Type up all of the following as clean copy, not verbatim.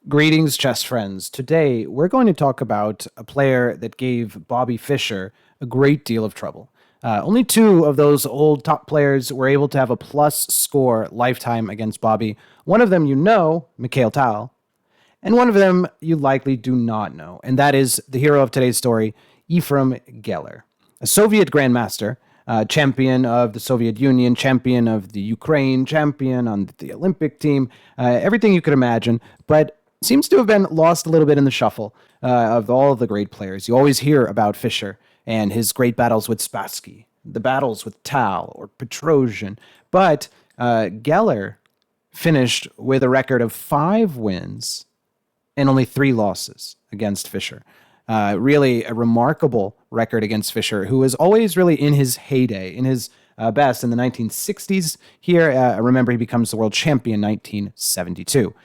Greetings, chess friends. Today, we're going to talk about a player that gave Bobby Fischer a great deal of trouble. Only two of those old top players were able to have a plus score lifetime against Bobby. One of them you know, Mikhail Tal, and one of them you likely do not know, and that is the hero of today's story, Efim Geller, a Soviet grandmaster, champion of the Soviet Union, champion of the Ukraine, champion on the Olympic team, everything you could imagine, but seems to have been lost a little bit in the shuffle of all of the great players. You always hear about Fischer and his great battles with Spassky, the battles with Tal or Petrosian, but Geller finished with a record of 5 wins and only 3 losses against Fischer. Really a remarkable record against Fischer, who was always really in his heyday, in his best in the 1960s. Here, remember, he becomes the world champion in 1972.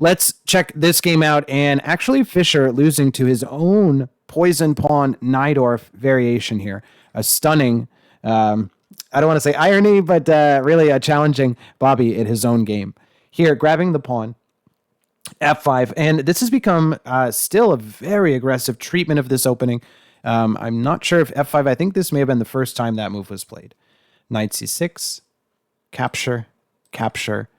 Let's check this game out, and actually Fischer losing to his own poison pawn Najdorf variation here. A stunning, I don't want to say irony, but really a challenging Bobby at his own game. Here, grabbing the pawn, f5, and this has become still a very aggressive treatment of this opening. I'm not sure if f5, I think this may have been the first time that move was played. Knight c6, capture, capture,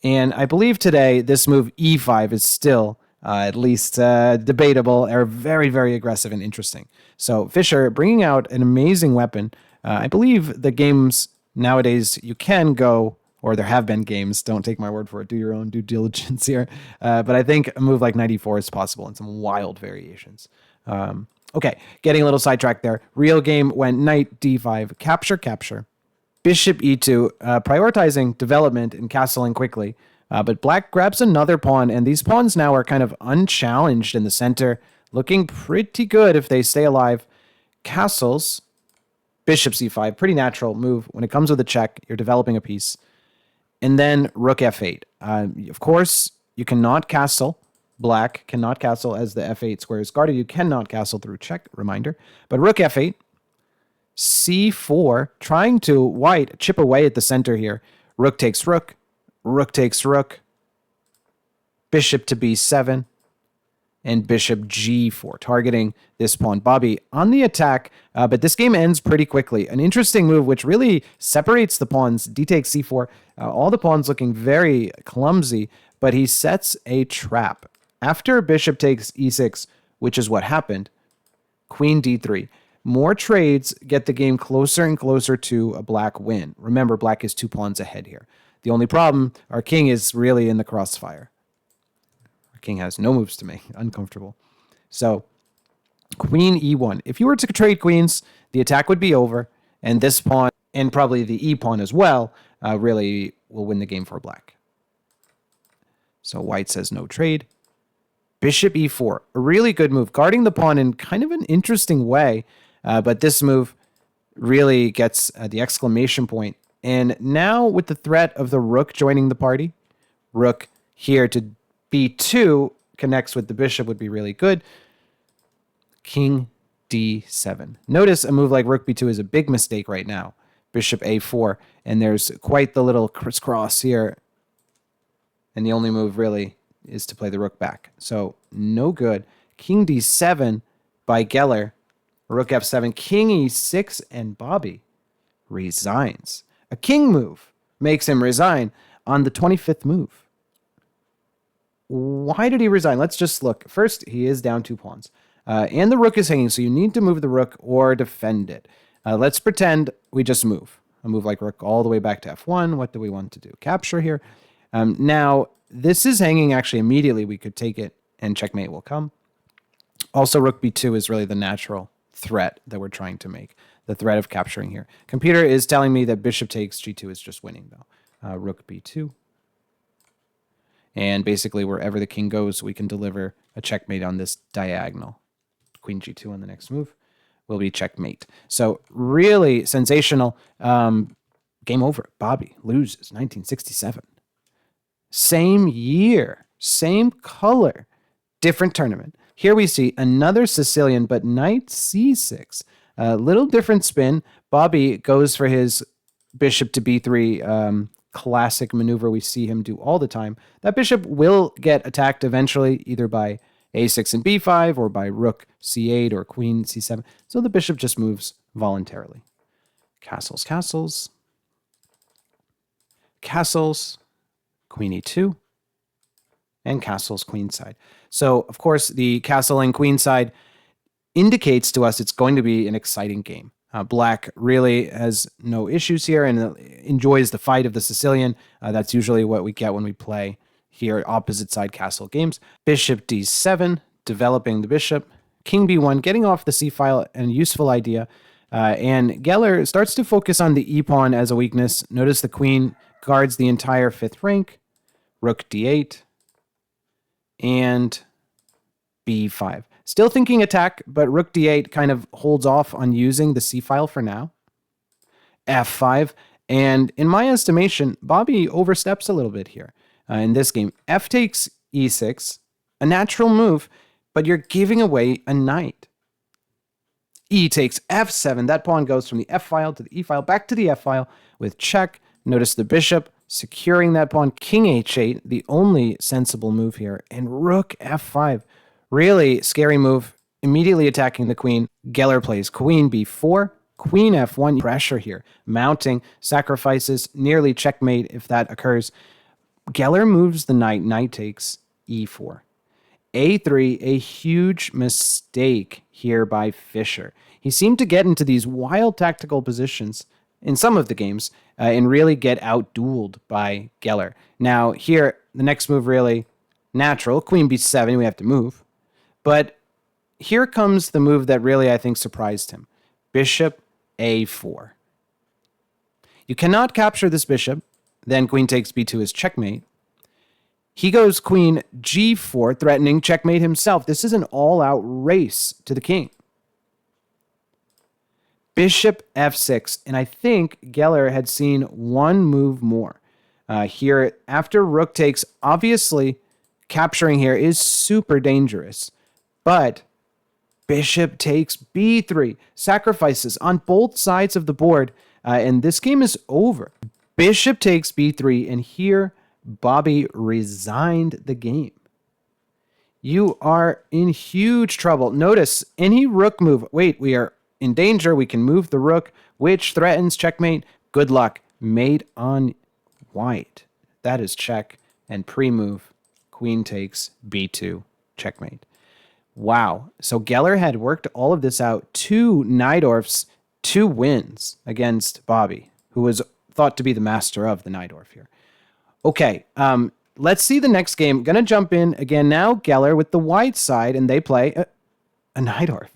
and I believe today this move e5 is still at least debatable or very, very aggressive and interesting. So Fischer bringing out an amazing weapon. I believe the games nowadays you can go, or there have been games, don't take my word for it, do your own due diligence here. But I think a move like knight e4 is possible in some wild variations. Okay, getting a little sidetracked there. Real game went knight d5, capture, capture. Bishop e2, prioritizing development and castling quickly. But black grabs another pawn, and these pawns now are kind of unchallenged in the center, looking pretty good if they stay alive. Castles, bishop c5, pretty natural move. When it comes with a check, you're developing a piece. And then rook f8. Of course, you cannot castle. Black cannot castle as the f8 square is guarded. You cannot castle through check, reminder. But rook f8. c4, trying to white chip away at the center here. Rook takes rook, rook takes rook, bishop to b7, and bishop g4, targeting this pawn. Bobby on the attack, but this game ends pretty quickly. An interesting move which really separates the pawns. D takes c4, all the pawns looking very clumsy, but he sets a trap. After bishop takes e6, which is what happened, queen d3. More trades get the game closer and closer to a black win. Remember, black is 2 pawns ahead here. The only problem, our king is really in the crossfire. Our king has no moves to make. Uncomfortable. So, queen e1. If you were to trade queens, the attack would be over, and this pawn, and probably the e pawn as well, really will win the game for black. So white says no trade. Bishop e4. A really good move. Guarding the pawn in kind of an interesting way. But this move really gets the exclamation point. And now with the threat of the rook joining the party, rook here to b2 connects with the bishop would be really good. King d7. Notice a move like rook b2 is a big mistake right now. Bishop a4. And there's quite the little crisscross here. And the only move really is to play the rook back. So no good. King d7 by Geller. Rook f7, king e6, and Bobby resigns. A king move makes him resign on the 25th move. Why did he resign? Let's just look. First, he is down 2 pawns. And the rook is hanging, so you need to move the rook or defend it. Let's pretend we just move. A move like rook all the way back to f1. What do we want to do? Capture here. Now, this is hanging actually immediately. We could take it, and checkmate will come. Also, rook b2 is really the natural threat that we're trying to make, the threat of capturing here. Computer is telling me that bishop takes g2 is just winning, though. Rook b2. And basically, wherever the king goes, we can deliver a checkmate on this diagonal. Queen g2 on the next move will be checkmate. So really sensational. Game over. Bobby loses 1967. Same year, same color, different tournament. Here we see another Sicilian, but knight c6. A little different spin. Bobby goes for his bishop to b3 classic maneuver we see him do all the time. That bishop will get attacked eventually, either by a6 and b5 or by rook c8 or queen c7. So the bishop just moves voluntarily. Castles, castles, castles, queen e2, and castles queenside. So, of course, the castling queenside indicates to us it's going to be an exciting game. Black really has no issues here and enjoys the fight of the Sicilian. That's usually what we get when we play here opposite side castle games. Bishop d7, developing the bishop. King b1, getting off the c-file, a useful idea. And Geller starts to focus on the e-pawn as a weakness. Notice the queen guards the entire fifth rank. Rook d8 and b5. Still thinking attack, but rook d8 kind of holds off on using the c-file for now. f5. And in my estimation, Bobby oversteps a little bit here in this game. F takes e6, a natural move, but you're giving away a knight. E takes f7. That pawn goes from the f-file to the e-file, back to the f-file with check. Notice the bishop securing that pawn. King h8, the only sensible move here. And rook f5. Really scary move, immediately attacking the queen. Geller plays queen b4, queen f1. Pressure here, mounting, sacrifices, nearly checkmate if that occurs. Geller moves the knight, knight takes e4. a3, a huge mistake here by Fischer. He seemed to get into these wild tactical positions in some of the games and really get out-dueled by Geller. Now here, the next move really natural, queen b7, we have to move. But here comes the move that really, I think, surprised him. Bishop a4. You cannot capture this bishop. Then queen takes b2 is checkmate. He goes queen g4, threatening checkmate himself. This is an all-out race to the king. Bishop f6. And I think Geller had seen one move more. Here, after rook takes, obviously, capturing here is super dangerous. But bishop takes b3, sacrifices on both sides of the board, and this game is over. Bishop takes b3, and here Bobby resigned the game. You are in huge trouble. Notice any rook move. Wait, we are in danger. We can move the rook, which threatens checkmate. Good luck. Mate on white. That is check, and pre-move. Queen takes b2, checkmate. Wow. So Geller had worked all of this out. 2 Najdorfs, 2 wins against Bobby, who was thought to be the master of the Najdorf here. Okay, let's see the next game. Going to jump in again now. Geller with the white side, and they play a Najdorf.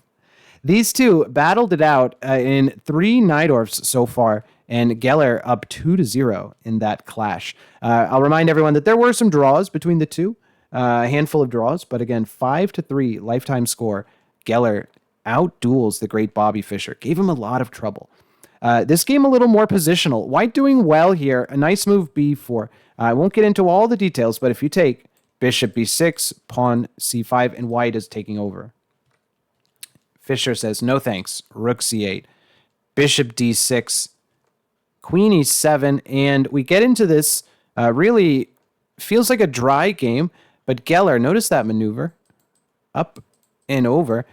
These two battled it out in 3 Najdorfs so far, and Geller up 2-0 in that clash. I'll remind everyone that there were some draws between the two. A handful of draws, but again, 5-3 lifetime score. Geller out-duels the great Bobby Fischer. Gave him a lot of trouble. This game a little more positional. White doing well here. A nice move b4. I won't get into all the details, but if you take bishop b6, pawn c5, and white is taking over. Fischer says, no thanks. Rook c8. Bishop d6. Queen e7. And we get into this really feels like a dry game. But Geller, notice that maneuver. Up and over.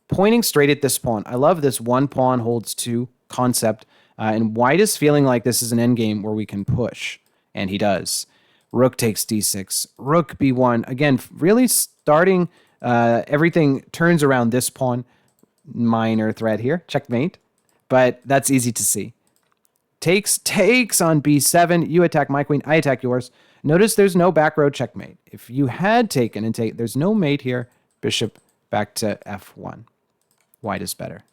Pointing straight at this pawn. I love this one pawn holds 2 concept. And white is feeling like this is an endgame where we can push. And he does. Rook takes d6. Rook b1. Again, really starting, everything turns around this pawn. Minor threat here. Checkmate. But that's easy to see. Takes on b7. You attack my queen. I attack yours. Notice there's no back row checkmate. If you had taken and take, there's no mate here. Bishop back to f1. White is better.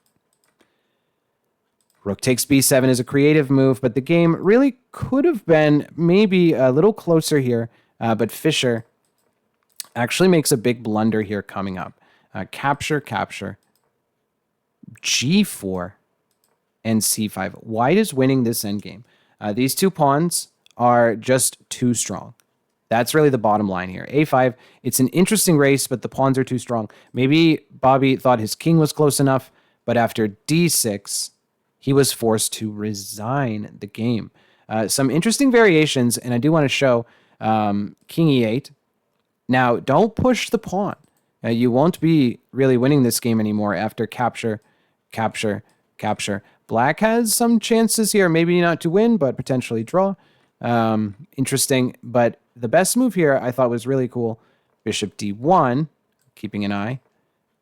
Rook takes b7 is a creative move, but the game really could have been maybe a little closer here. But Fischer actually makes a big blunder here coming up. Capture, g4, and c5. White is winning this endgame. These 2 pawns are just too strong. That's really the bottom line here. a5, it's an interesting race, but the pawns are too strong. Maybe Bobby thought his king was close enough, but after d6, he was forced to resign the game. Some interesting variations, and I do want to show king e8. Now, don't push the pawn. You won't be really winning this game anymore after capture, capture, capture. Black has some chances here, maybe not to win, but potentially draw. Interesting, but the best move here I thought was really cool. Bishop d1, keeping an eye,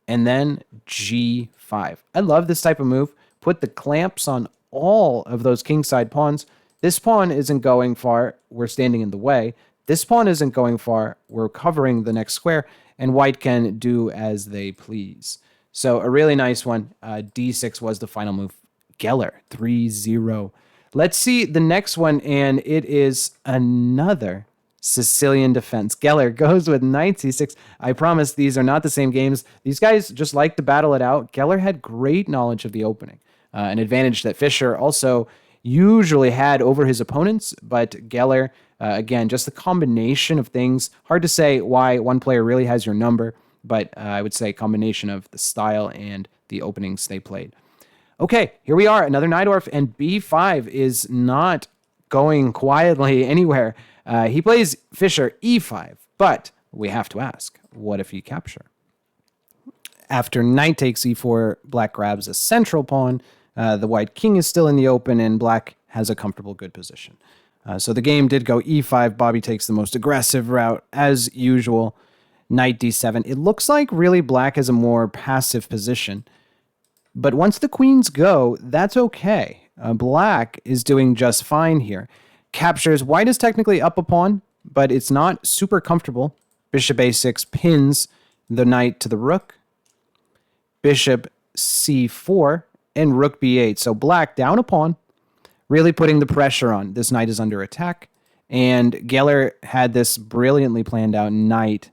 and then g5. I love this type of move. Put the clamps on all of those kingside pawns. This pawn isn't going far. We're standing in the way. This pawn isn't going far. We're covering the next square, and white can do as they please. So a really nice one. D6 was the final move. Geller, 3-0. Let's see the next one, and it is another Sicilian defense. Geller goes with knight c6. I promise these are not the same games. These guys just like to battle it out. Geller had great knowledge of the opening, an advantage that Fischer also usually had over his opponents, but Geller, again, just the combination of things. Hard to say why one player really has your number, but I would say a combination of the style and the openings they played. Okay, here we are, another Najdorf, and b5 is not going quietly anywhere. He plays Fischer e5, but we have to ask, what if he capture? After knight takes e4, black grabs a central pawn. The white king is still in the open, and black has a comfortable good position. So the game did go e5. Bobby takes the most aggressive route, as usual. Knight d7. It looks like really black has a more passive position. But once the queens go, that's okay. Black is doing just fine here. Captures. White is technically up a pawn, but it's not super comfortable. Bishop a6 pins the knight to the rook. Bishop c4 and rook b8. So black down a pawn, really putting the pressure on. This knight is under attack. And Geller had this brilliantly planned out. Knight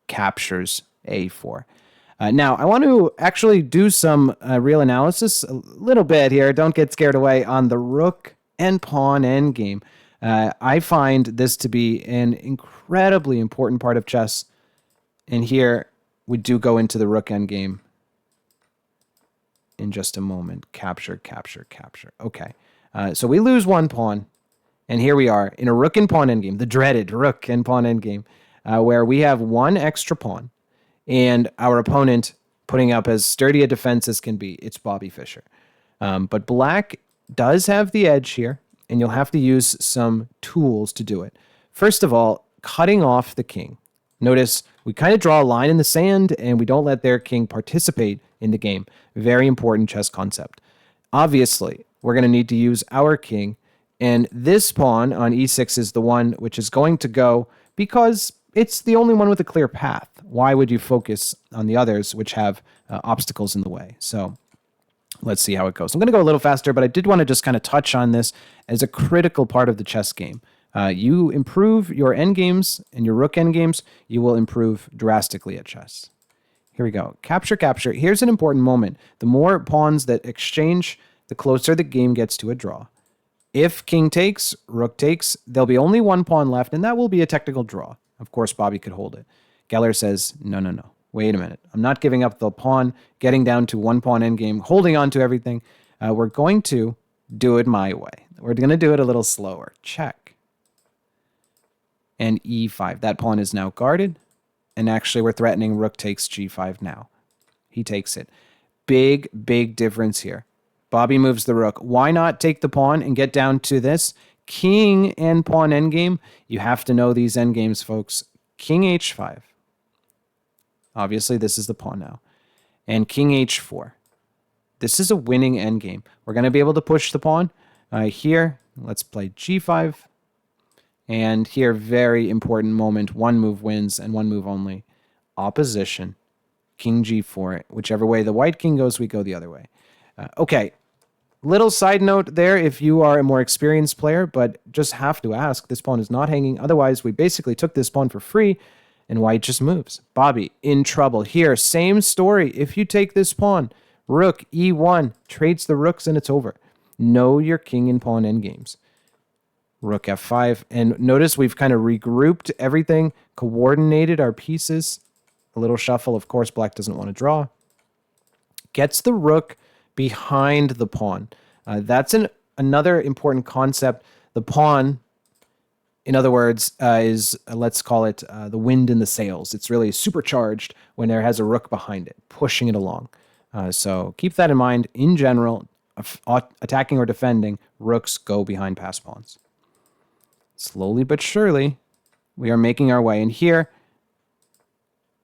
captures a4. Now, I want to actually do some real analysis a little bit here. Don't get scared away on the rook and pawn endgame. I find this to be an incredibly important part of chess. And here we do go into the rook endgame in just a moment. Capture, capture, capture. Okay. So we lose one pawn. And here we are in a rook and pawn endgame, the dreaded rook and pawn endgame, where we have one extra pawn. And our opponent putting up as sturdy a defense as can be. It's Bobby Fischer. But black does have the edge here, and you'll have to use some tools to do it. First of all, cutting off the king. Notice we kind of draw a line in the sand, and we don't let their king participate in the game. Very important chess concept. Obviously, we're going to need to use our king, and this pawn on e6 is the one which is going to go because it's the only one with a clear path. Why would you focus on the others which have obstacles in the way? So let's see how it goes. I'm going to go a little faster, but I did want to just kind of touch on this as a critical part of the chess game. You improve your endgames and your rook endgames, you will improve drastically at chess. Here we go. Capture, capture. Here's an important moment. The more pawns that exchange, the closer the game gets to a draw. If king takes, rook takes, there'll be only one pawn left, and that will be a technical draw. Of course, Bobby could hold it. Geller says, no, no, no. Wait a minute. I'm not giving up the pawn, getting down to one pawn endgame, holding on to everything. We're going to do it my way. We're going to do it a little slower. Check. And e5. That pawn is now guarded. And actually, we're threatening rook takes g5 now. He takes it. Big, big difference here. Bobby moves the rook. Why not take the pawn and get down to this? King and pawn endgame. You have to know these endgames, folks. King h5. Obviously, this is the pawn now. And king h4. This is a winning endgame. We're going to be able to push the pawn. Here, let's play g5. And here, very important moment. One move wins and one move only. Opposition. King g4. Whichever way the white king goes, we go the other way. Okay. Little side note there if you are a more experienced player, but just have to ask. This pawn is not hanging. Otherwise, we basically took this pawn for free, and white just moves. Bobby in trouble. Here, same story. If you take this pawn, rook e1, trades the rooks, and it's over. Know your king and pawn endgames. Rook f5. And notice we've kind of regrouped everything, coordinated our pieces. A little shuffle. Of course, black doesn't want to draw. Gets the rook behind the pawn. That's another important concept The pawn, in other words, is, let's call it the wind in the sails. It's really supercharged when there has a rook behind it, pushing it along. So keep that in mind. In general, attacking or defending, rooks go behind passed pawns. Slowly but surely, we are making our way. And here,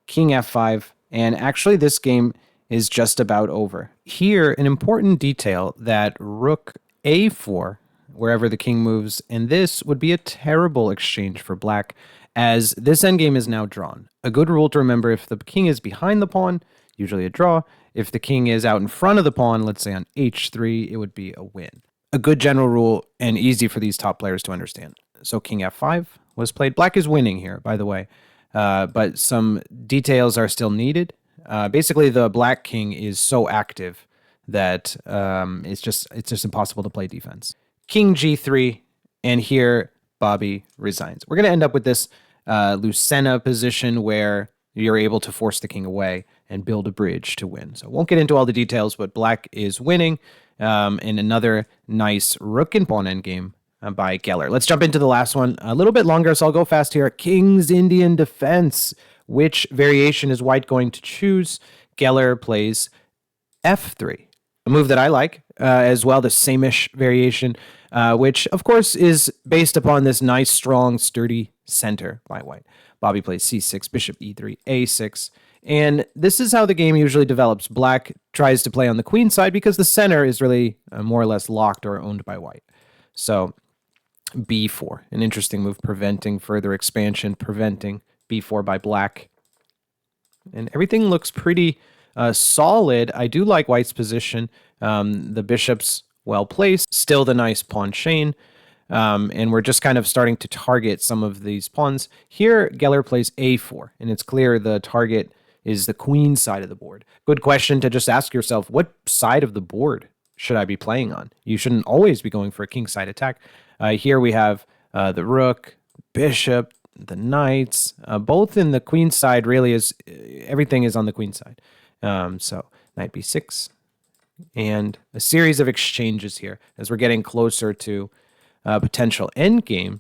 king f5. And actually, this game is just about over. Here, an important detail that rook a4, wherever the king moves, and this would be a terrible exchange for black, as this endgame is now drawn. A good rule to remember: if the king is behind the pawn, usually a draw. If the king is out in front of the pawn, let's say on h3, it would be a win. A good general rule and easy for these top players to understand. So king f5 was played. Black is winning here, by the way, but some details are still needed. Basically, the black king is so active that it's just impossible to play defense. King g3, and here Bobby resigns. We're going to end up with this Lucena position where you're able to force the king away and build a bridge to win. So won't get into all the details, but black is winning in another nice rook and pawn endgame by Geller. Let's jump into the last one. A little bit longer, so I'll go fast here. King's Indian defense. Which variation is white going to choose? Geller plays f3, a move that I like as well, the same-ish variation, which, of course, is based upon this nice, strong, sturdy center by white. Bobby plays c6, bishop e3, a6, and this is how the game usually develops. Black tries to play on the queen side because the center is really more or less locked or owned by white. So b4, an interesting move, preventing further expansion, preventing b4 by black. And everything looks pretty solid. I do like white's position. The bishop's well placed, still the nice pawn chain. And we're just kind of starting to target some of these pawns. Here, Geller plays a4, and it's clear the target is the queen side of the board. Good question to just ask yourself, what side of the board should I be playing on? You shouldn't always be going for a king side attack. Here we have the rook, bishop, the knights, both in the queen side. Really, is everything is on the queen side. So knight b6, and a series of exchanges here as we're getting closer to a potential endgame,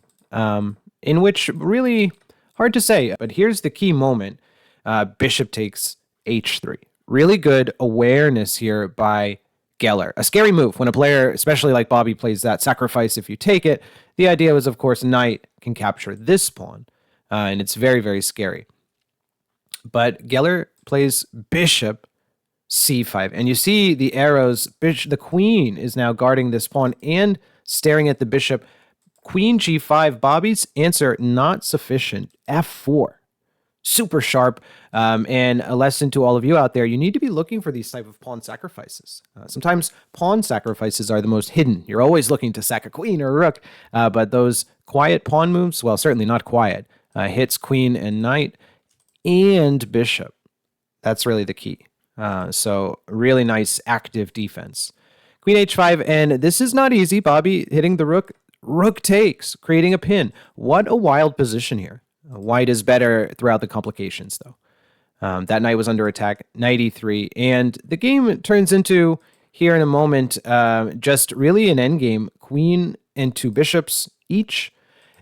in which really hard to say. But here's the key moment: bishop takes h3. Really good awareness here by Geller. A scary move when a player, especially like Bobby, plays that sacrifice if you take it. The idea was, of course, knight can capture this pawn, and it's very, very scary. But Geller plays bishop c5, and you see the arrows. The queen is now guarding this pawn and staring at the bishop. Queen g5, Bobby's answer, not sufficient. f4. Super sharp, and a lesson to all of you out there: you need to be looking for these type of pawn sacrifices. Sometimes pawn sacrifices are the most hidden. You're always looking to sack a queen or a rook, but those quiet pawn moves, well, certainly not quiet, hits queen and knight and bishop. That's really the key. So really nice active defense. Queen h5, and this is not easy. Bobby hitting the rook. Rook takes, creating a pin. What a wild position here. White is better throughout the complications, though. That knight was under attack, knight e3, and the game turns into, here in a moment, just really an endgame. Queen and two bishops each,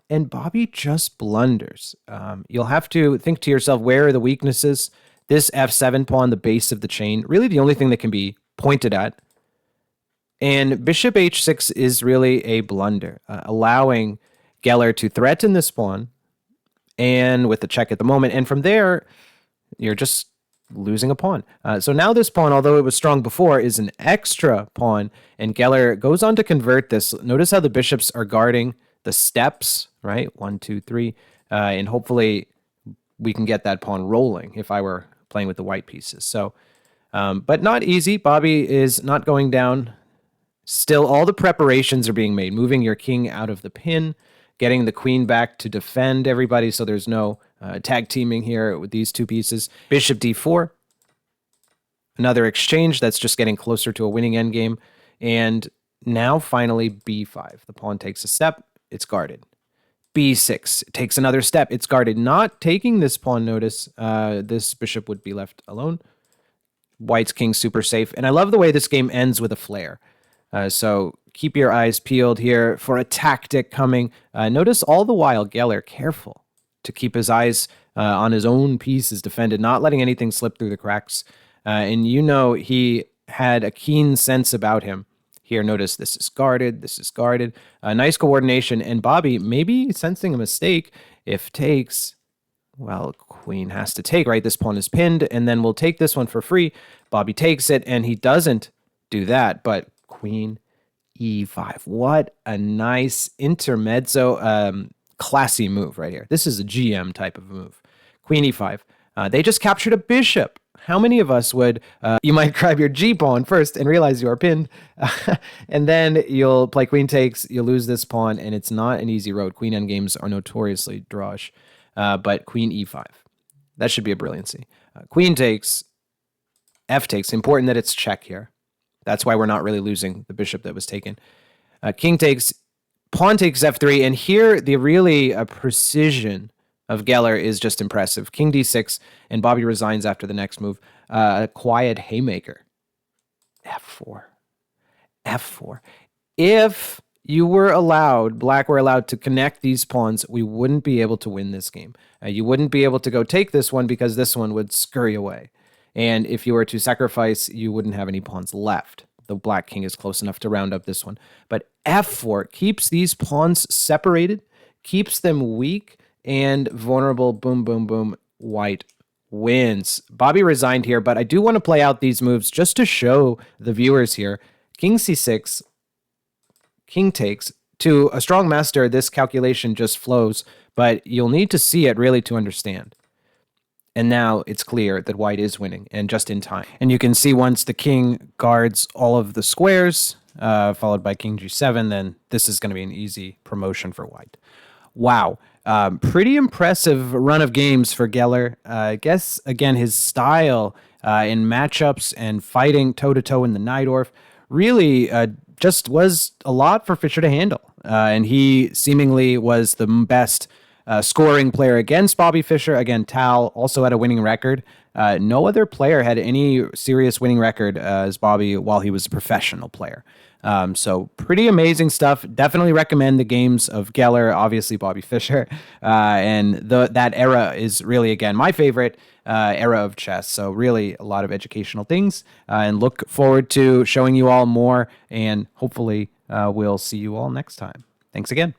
and Bobby just blunders. You'll have to think to yourself, where are the weaknesses? This f7 pawn, the base of the chain, really the only thing that can be pointed at. And bishop h6 is really a blunder, allowing Geller to threaten this pawn, and with the check at the moment. And from there, you're just losing a pawn. So now this pawn, although it was strong before, is an extra pawn, and Geller goes on to convert this. Notice how the bishops are guarding the steps, right? 1, 2, 3, and hopefully we can get that pawn rolling if I were playing with the white pieces. So, but not easy. Bobby is not going down. Still, all the preparations are being made, moving your king out of the pin, getting the queen back to defend everybody, so there's no tag teaming here with these two pieces. Bishop d4. Another exchange that's just getting closer to a winning endgame. And now finally b5. The pawn takes a step. It's guarded. b6 takes another step. It's guarded. Not taking this pawn, notice, this bishop would be left alone. White's king super safe. And I love the way this game ends with a flare. So keep your eyes peeled here for a tactic coming. Notice all the while Geller careful to keep his eyes on his own pieces defended, not letting anything slip through the cracks. And he had a keen sense about him. Here, notice this is guarded, this is guarded. Nice coordination. And Bobby, maybe sensing a mistake, if takes, well, queen has to take, right? This pawn is pinned, and then we'll take this one for free. Bobby takes it, and he doesn't do that, but queen e5. What a nice intermezzo, classy move right here. This is a GM type of move. Queen e5. They just captured a bishop. How many of us would, you might grab your G pawn first and realize you are pinned, and then you'll play queen takes, you'll lose this pawn, and it's not an easy road. Queen endgames are notoriously drawish, but queen e5. That should be a brilliancy. Queen takes, f takes. Important that it's check here. That's why we're not really losing the bishop that was taken. King takes, pawn takes f3, and here the really precision of Geller is just impressive. King d6, and Bobby resigns after the next move. A quiet haymaker. f4. f4. If black were allowed to connect these pawns, we wouldn't be able to win this game. You wouldn't be able to go take this one because this one would scurry away. And if you were to sacrifice, you wouldn't have any pawns left. The black king is close enough to round up this one. But f4 keeps these pawns separated, keeps them weak and vulnerable. Boom, boom, boom. White wins. Bobby resigned here, but I do want to play out these moves just to show the viewers here. King c6, king takes. To a strong master, this calculation just flows, but you'll need to see it really to understand. And now it's clear that white is winning, and just in time. And you can see once the king guards all of the squares, followed by king g7, then this is going to be an easy promotion for white. Wow. Pretty impressive run of games for Geller. I guess, again, his style in matchups and fighting toe-to-toe in the Najdorf really just was a lot for Fischer to handle. And he seemingly was the best scoring player against Bobby Fischer. Again, Tal also had a winning record. No other player had any serious winning record as Bobby while he was a professional player. So pretty amazing stuff. Definitely recommend the games of Geller, obviously Bobby Fischer. And that era is really, again, my favorite era of chess. So really a lot of educational things. And look forward to showing you all more. And hopefully we'll see you all next time. Thanks again.